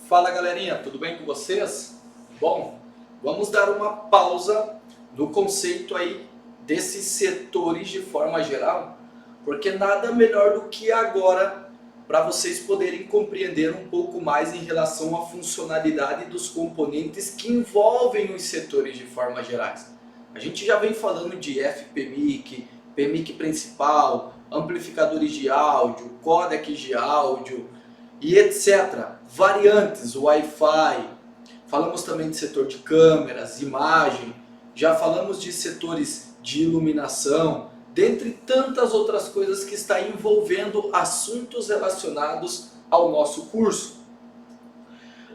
Fala galerinha, tudo bem com vocês? Bom, vamos dar uma pausa no conceito aí desses setores de forma geral, porque nada melhor do que agora para vocês poderem compreender um pouco mais em relação à funcionalidade dos componentes que envolvem os setores de forma gerais. A gente já vem falando de FPMIC, PMIC principal, amplificadores de áudio, codecs de áudio e etc. Variantes, Wi-Fi, falamos também de setor de câmeras, imagem, já falamos de setores de iluminação, dentre tantas outras coisas que está envolvendo assuntos relacionados ao nosso curso.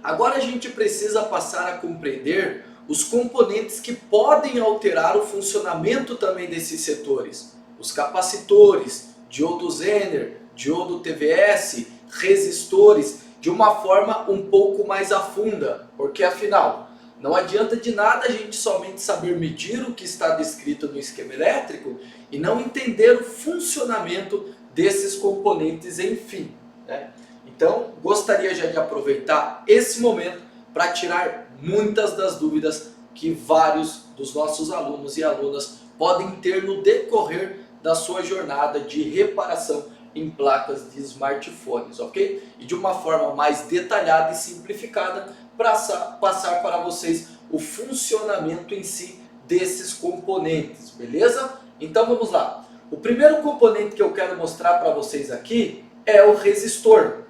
Agora a gente precisa passar a compreender os componentes que podem alterar o funcionamento também desses setores. Os capacitores, diodo Zener, diodo TVS, resistores, de uma forma um pouco mais a funda, porque afinal, não adianta de nada a gente somente saber medir o que está descrito no esquema elétrico e não entender o funcionamento desses componentes, enfim, né? Então, gostaria já de aproveitar esse momento para tirar muitas das dúvidas que vários dos nossos alunos e alunas podem ter no decorrer da sua jornada de reparação em placas de smartphones, ok? E de uma forma mais detalhada e simplificada, passar para vocês o funcionamento em si desses componentes, beleza? Então vamos lá. O primeiro componente que eu quero mostrar para vocês aqui é o resistor.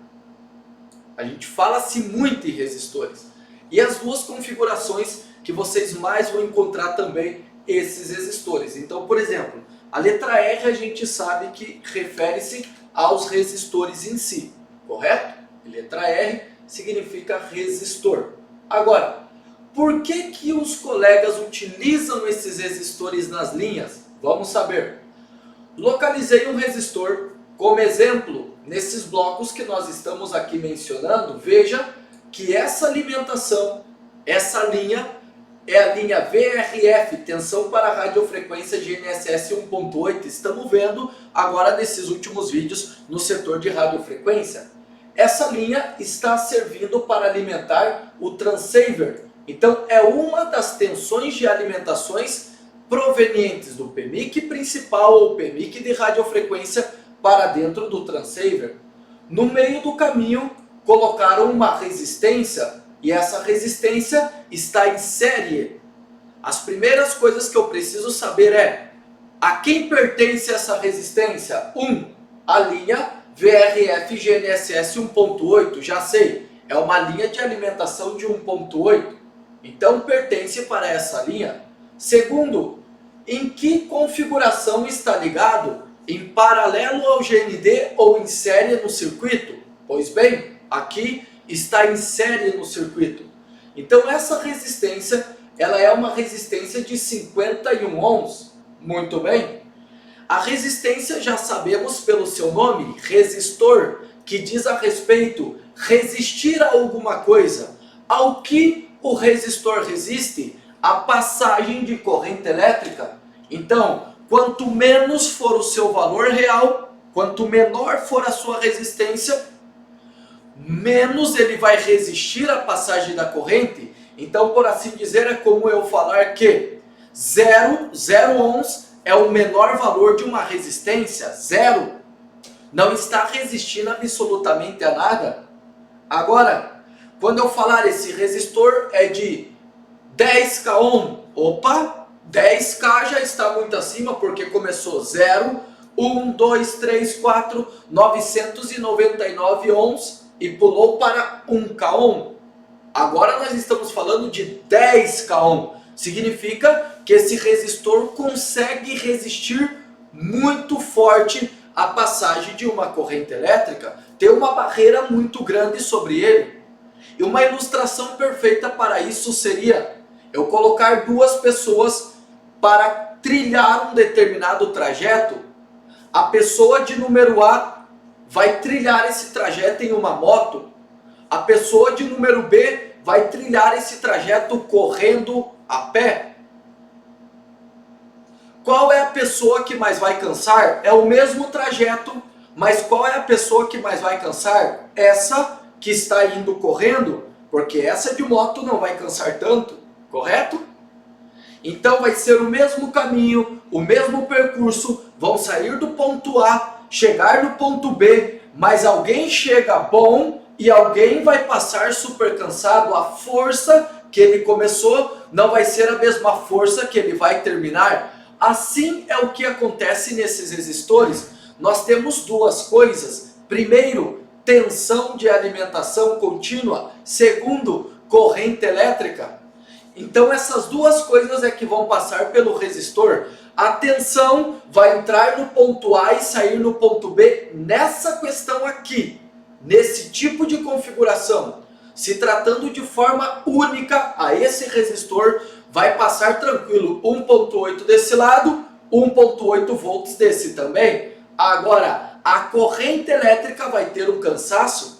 A gente fala-se muito em resistores. E as duas configurações que vocês mais vão encontrar também esses resistores. Então, por exemplo, a letra R a gente sabe que refere-se aos resistores em si, correto? E letra R significa resistor. Agora, por que os colegas utilizam esses resistores nas linhas? Vamos saber. Localizei um resistor como exemplo nesses blocos que nós estamos aqui mencionando. Veja que essa alimentação, essa linha, é a linha VRF, tensão para radiofrequência GNSS 1.8. Estamos vendo agora nesses últimos vídeos no setor de radiofrequência. Essa linha está servindo para alimentar o transceiver. Então é uma das tensões de alimentações provenientes do PMIC principal ou PMIC de radiofrequência para dentro do transceiver. No meio do caminho colocaram uma resistência e essa resistência está em série. As primeiras coisas que eu preciso saber é: a quem pertence essa resistência? 1. A linha VRF GNSS 1.8, já sei, é uma linha de alimentação de 1.8, então pertence para essa linha. Segundo, em que configuração está ligado? Em paralelo ao GND ou em série no circuito? Pois bem, aqui está em série no circuito. Então essa resistência, ela é uma resistência de 51 ohms. Muito bem. A resistência já sabemos pelo seu nome, resistor, que diz a respeito resistir a alguma coisa. Ao que o resistor resiste? A passagem de corrente elétrica. Então, quanto menos for o seu valor real, quanto menor for a sua resistência, menos ele vai resistir à passagem da corrente. Então, por assim dizer, é como eu falar que 0 ohms é o menor valor de uma resistência. 0 não está resistindo absolutamente a nada. Agora, quando eu falar esse resistor é de 10k ohm, opa, 10k já está muito acima porque começou 0, 1, 2, 3, 4, 999 ohms e pulou para 1k ohm. Agora nós estamos falando de 10k ohm. Significa que esse resistor consegue resistir muito forte à passagem de uma corrente elétrica. Tem uma barreira muito grande sobre ele. E uma ilustração perfeita para isso seria eu colocar duas pessoas para trilhar um determinado trajeto. A pessoa de número A vai trilhar esse trajeto em uma moto. A pessoa de número B vai trilhar esse trajeto correndo a pé. Qual é a pessoa que mais vai cansar? É o mesmo trajeto, mas qual é a pessoa que mais vai cansar? Essa que está indo correndo, porque essa de moto não vai cansar tanto, correto? Então vai ser o mesmo caminho, o mesmo percurso, vão sair do ponto A, chegar no ponto B, mas alguém chega bom e alguém vai passar super cansado. A força que ele começou não vai ser a mesma força que ele vai terminar. Assim é o que acontece nesses resistores. Nós temos duas coisas. Primeiro, tensão de alimentação contínua. Segundo, corrente elétrica. Então essas duas coisas é que vão passar pelo resistor. A tensão vai entrar no ponto A e sair no ponto B nessa questão aqui, nesse tipo de configuração. Se tratando de forma única, a esse resistor vai passar tranquilo 1.8 desse lado, 1.8 volts desse também. Agora, a corrente elétrica vai ter um cansaço.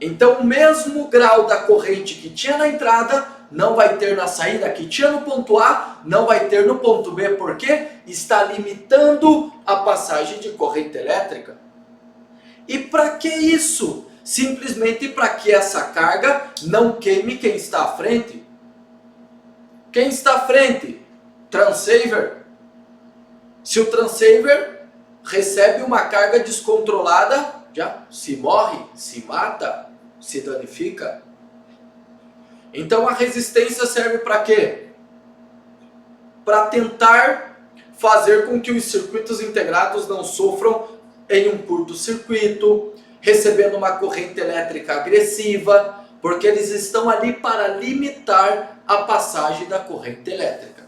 Então o mesmo grau da corrente que tinha na entrada não vai ter na saída, que tinha no ponto A, não vai ter no ponto B, porque está limitando a passagem de corrente elétrica. E para que isso? Simplesmente para que essa carga não queime quem está à frente. Quem está à frente? Transceiver. Se o transceiver recebe uma carga descontrolada, já se morre, se mata, se danifica. Então a resistência serve para quê? Para tentar fazer com que os circuitos integrados não sofram em um curto-circuito, recebendo uma corrente elétrica agressiva, porque eles estão ali para limitar a passagem da corrente elétrica.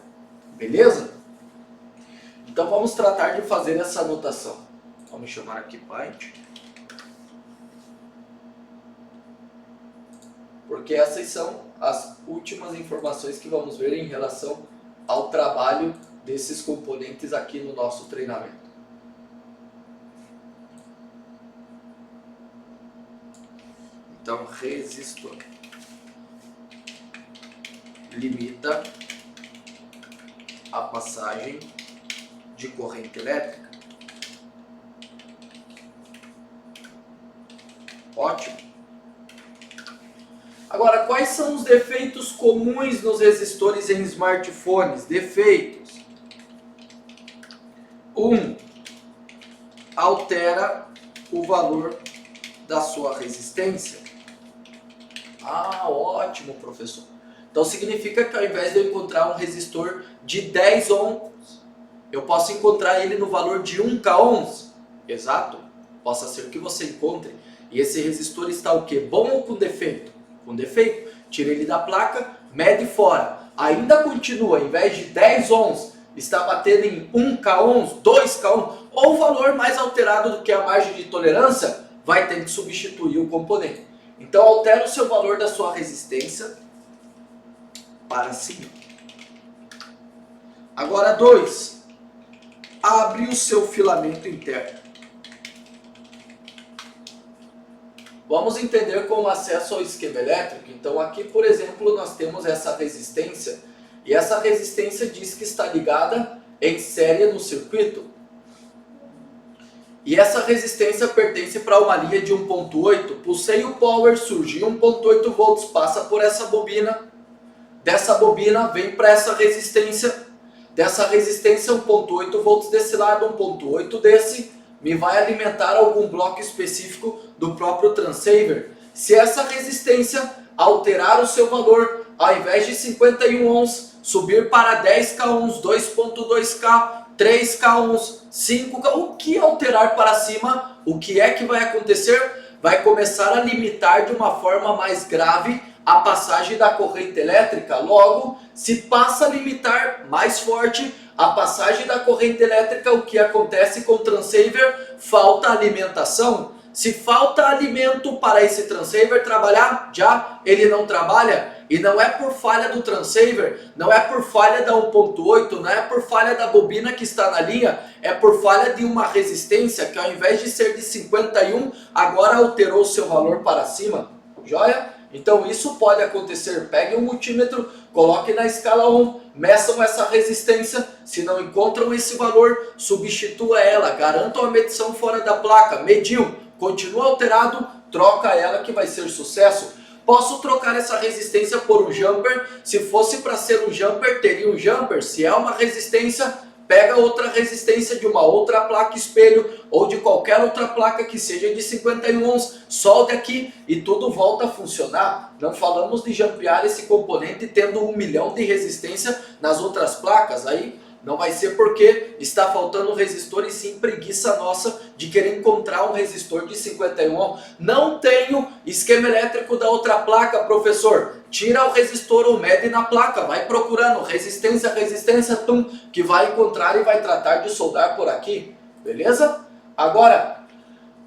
Beleza? Então vamos tratar de fazer essa anotação. Vamos chamar aqui Python. Porque essas são as últimas informações que vamos ver em relação ao trabalho desses componentes aqui no nosso treinamento. Então, resistor limita a passagem de corrente elétrica. Ótimo. Agora, quais são os defeitos comuns nos resistores em smartphones? Defeitos. 1. Altera o valor da sua resistência. Ah, ótimo, professor. Então significa que ao invés de eu encontrar um resistor de 10 ohms, eu posso encontrar ele no valor de 1k ohms. Exato. Possa ser que você encontre. E esse resistor está o quê? Bom ou com defeito? Com defeito. Tira ele da placa, mede fora. Ainda continua, ao invés de 10 ohms, está batendo em 1k ohms, 2k ohms, ou o valor mais alterado do que a margem de tolerância, vai ter que substituir o componente. Então altera o seu valor da sua resistência para cima. Agora 2. Abre o seu filamento interno. Vamos entender como acesso ao esquema elétrico. Então aqui, por exemplo, nós temos essa resistência. E essa resistência diz que está ligada em série no circuito. E essa resistência pertence para uma linha de 1.8. Pulsei o power, surgiu 1.8 volts, passa por essa bobina. Dessa bobina vem para essa resistência. Dessa resistência 1.8 volts desse lado, 1.8 desse. Me vai alimentar algum bloco específico do próprio transceiver. Se essa resistência alterar o seu valor, ao invés de 51 ohms, subir para 10k ohms, 2.2k, 3k ohms, 5k, o que alterar para cima, o que é que vai acontecer? Vai começar a limitar de uma forma mais grave a passagem da corrente elétrica. Logo, se passa a limitar mais forte a passagem da corrente elétrica, o que acontece com o transceiver? Falta alimentação. Se falta alimento para esse transceiver trabalhar, já ele não trabalha. E não é por falha do transceiver, não é por falha da 1.8, não é por falha da bobina que está na linha, é por falha de uma resistência que ao invés de ser de 51, agora alterou o seu valor para cima. Joia? Então isso pode acontecer. Pegue um multímetro, coloque na escala ohm, meçam essa resistência. Se não encontram esse valor, substitua ela, garantam a medição fora da placa. Mediu, continua alterado, troca ela que vai ser sucesso. Posso trocar essa resistência por um jumper. Se fosse para ser um jumper, teria um jumper. Se é uma resistência, pega outra resistência de uma outra placa espelho ou de qualquer outra placa que seja de 51 ohms, solde aqui e tudo volta a funcionar. Não falamos de jampear esse componente tendo 1 milhão de resistência nas outras placas. Aí não vai ser porque está faltando resistor e sim preguiça nossa de querer encontrar um resistor de 51 ohms. Não tenho esquema elétrico da outra placa, professor. Tira o resistor ou mede na placa, vai procurando resistência, resistência, tum, que vai encontrar e vai tratar de soldar por aqui, beleza? Agora,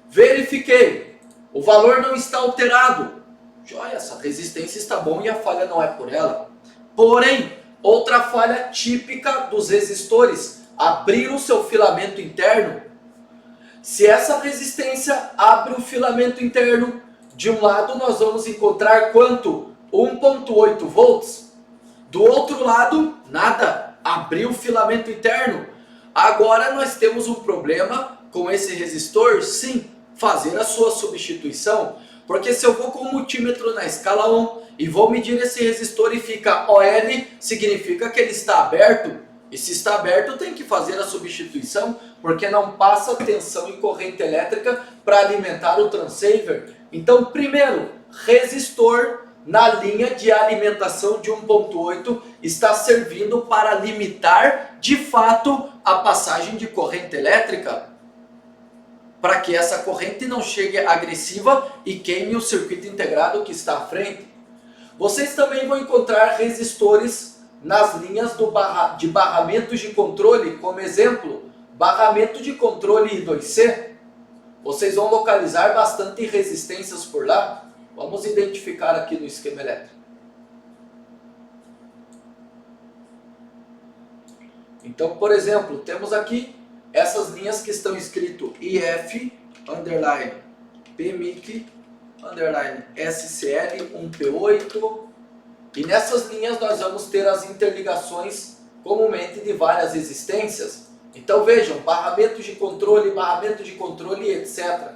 verifiquei, o valor não está alterado. Joia, essa resistência está bom e a falha não é por ela. Porém, outra falha típica dos resistores, abrir o seu filamento interno. Se essa resistência abre o filamento interno, de um lado nós vamos encontrar quanto? 1.8 volts. Do outro lado, nada, abriu o filamento interno. Agora nós temos um problema com esse resistor, sim, fazer a sua substituição. Porque se eu vou com o multímetro na escala 1 e vou medir esse resistor e fica OL, significa que ele está aberto. E se está aberto, tem que fazer a substituição, porque não passa tensão e corrente elétrica para alimentar o transceiver. Então, primeiro, resistor na linha de alimentação de 1.8 está servindo para limitar, de fato, a passagem de corrente elétrica, para que essa corrente não chegue agressiva e queime o circuito integrado que está à frente. Vocês também vão encontrar resistores nas linhas de barramentos de controle, como exemplo, barramento de controle I2C. Vocês vão localizar bastante resistências por lá. Vamos identificar aqui no esquema elétrico. Então, por exemplo, temos aqui essas linhas que estão escrito IF, underline, PMIC, underline, SCL, 1P8. E nessas linhas nós vamos ter as interligações comumente de várias resistências. Então vejam, barramento de controle, etc.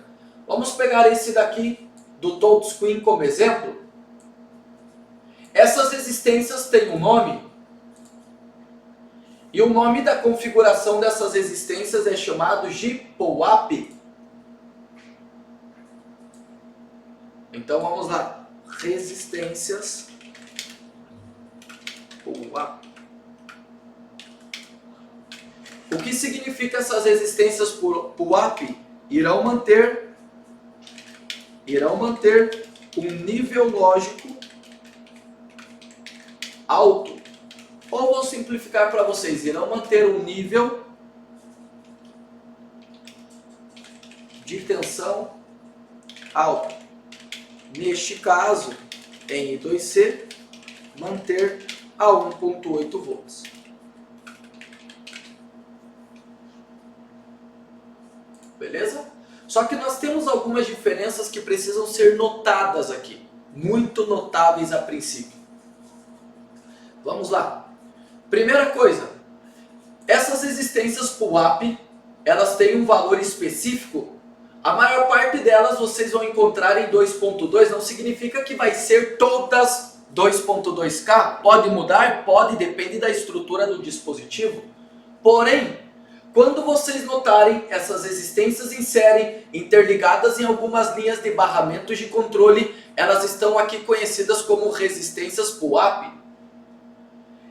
Vamos pegar esse daqui do touchscreen como exemplo. Essas resistências têm um nome. E o nome da configuração dessas resistências é chamado de POAP. Então vamos lá. Resistências POAP. O que significa essas resistências POAP? Irão manter um nível lógico alto. Ou vou simplificar para vocês, irão manter um nível de tensão alto. Neste caso, em I2C, manter a 1.8 volts. Beleza? Só que nós temos algumas diferenças que precisam ser notadas aqui. Muito notáveis a princípio. Vamos lá. Primeira coisa, essas resistências POAP, elas têm um valor específico. A maior parte delas vocês vão encontrar em 2.2, não significa que vai ser todas 2.2K. Pode mudar? Pode, depende da estrutura do dispositivo. Porém, quando vocês notarem essas resistências em série interligadas em algumas linhas de barramentos de controle, elas estão aqui conhecidas como resistências POAP.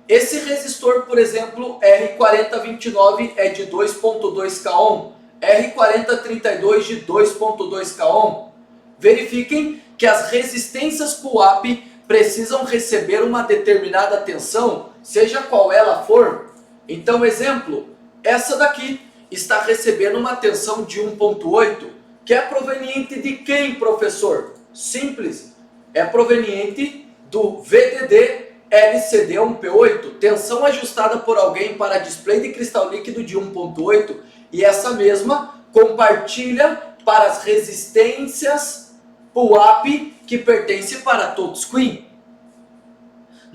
Esse resistor, por exemplo, R4029 é de 2.2K ohm, R4032 de 2.2K ohm. Verifiquem que as resistências POAP precisam receber uma determinada tensão, seja qual ela for. Então, exemplo, essa daqui está recebendo uma tensão de 1.8, que é proveniente de quem, professor? Simples, é proveniente do VDD LCD 1P8, tensão ajustada por alguém para display de cristal líquido de 1.8, e essa mesma compartilha para as resistências POAP que pertence para touchscreen.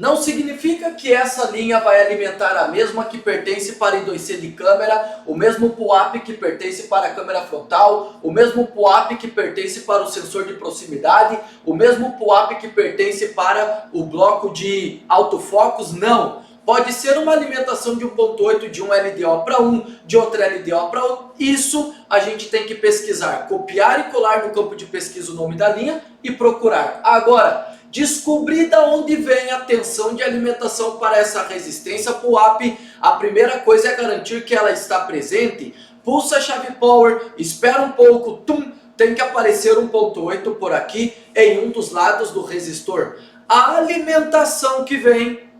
não significa que essa linha vai alimentar a mesma que pertence para I2C de câmera, o mesmo PUAP que pertence para a câmera frontal, o mesmo PUAP que pertence para o sensor de proximidade, o mesmo PUAP que pertence para o bloco de autofocus, não. Pode ser uma alimentação de 1.8 de um LDO para um, de outro LDO para outro. Isso a gente tem que pesquisar, copiar e colar no campo de pesquisa o nome da linha e procurar. Agora, descobrir de onde vem a tensão de alimentação para essa resistência PUAP, a primeira coisa é garantir que ela está presente. Pulsa a chave Power, espera um pouco, tum, tem que aparecer 1.8 por aqui em um dos lados do resistor. A alimentação que vem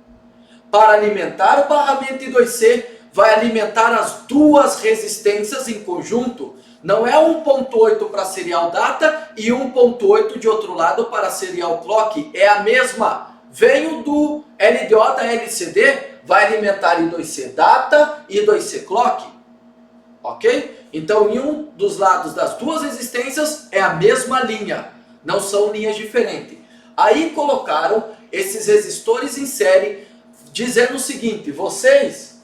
para alimentar o barramento I2C vai alimentar as duas resistências em conjunto. Não é 1.8 para serial data e 1.8 de outro lado para serial clock. É a mesma. Veio do LDO da LCD, vai alimentar I2C data e I2C clock. Ok? Então em um dos lados das duas resistências é a mesma linha. Não são linhas diferentes. Aí colocaram esses resistores em série dizendo o seguinte: vocês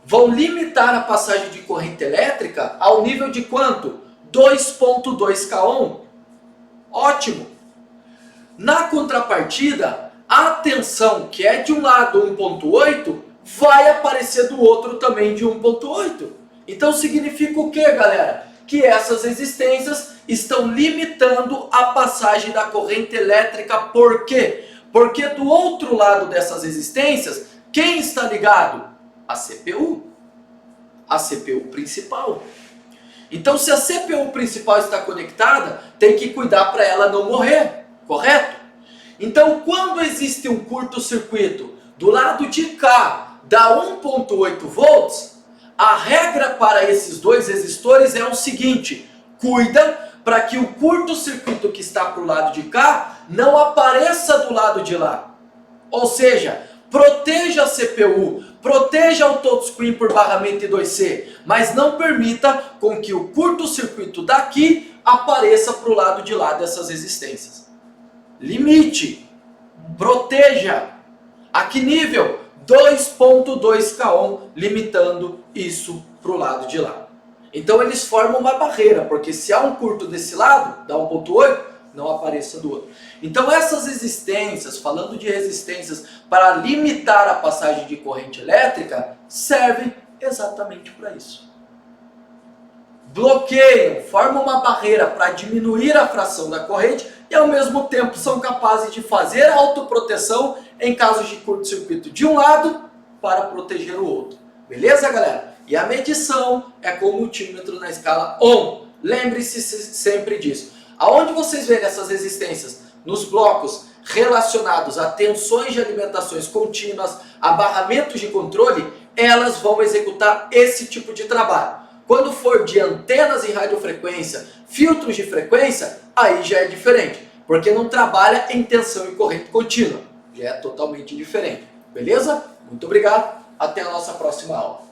vão limitar a passagem de corrente elétrica ao nível de quanto? 2.2 k ohm. Ótimo! Na contrapartida, a tensão que é de um lado 1.8 vai aparecer do outro também de 1.8. Então significa o que, galera? Que essas resistências estão limitando a passagem da corrente elétrica. Por quê? Porque do outro lado dessas resistências, quem está ligado? A CPU. A CPU principal. Então, se a CPU principal está conectada, tem que cuidar para ela não morrer, correto? Então, quando existe um curto-circuito do lado de cá, dá 1.8 volts, a regra para esses dois resistores é o seguinte: cuida para que o curto-circuito que está para o lado de cá não apareça do lado de lá. Ou seja, proteja a CPU, proteja o touchscreen por barramento I2C, mas não permita com que o curto-circuito daqui apareça para o lado de lá dessas resistências. Limite, proteja. A que nível? 2.2 k ohm, limitando isso para o lado de lá. Então eles formam uma barreira, porque se há um curto desse lado, dá 1.8, não apareça do outro. Então essas resistências, falando de resistências para limitar a passagem de corrente elétrica, servem exatamente para isso. Bloqueiam, formam uma barreira para diminuir a fração da corrente e ao mesmo tempo são capazes de fazer autoproteção em caso de curto-circuito de um lado para proteger o outro. Beleza, galera? E a medição é com o multímetro na escala Ohm. Lembre-se sempre disso. Aonde vocês verem essas resistências? Nos blocos relacionados a tensões de alimentações contínuas, a barramentos de controle, elas vão executar esse tipo de trabalho. Quando for de antenas em radiofrequência, filtros de frequência, aí já é diferente, porque não trabalha em tensão e corrente contínua. Já é totalmente diferente. Beleza? Muito obrigado. Até a nossa próxima aula.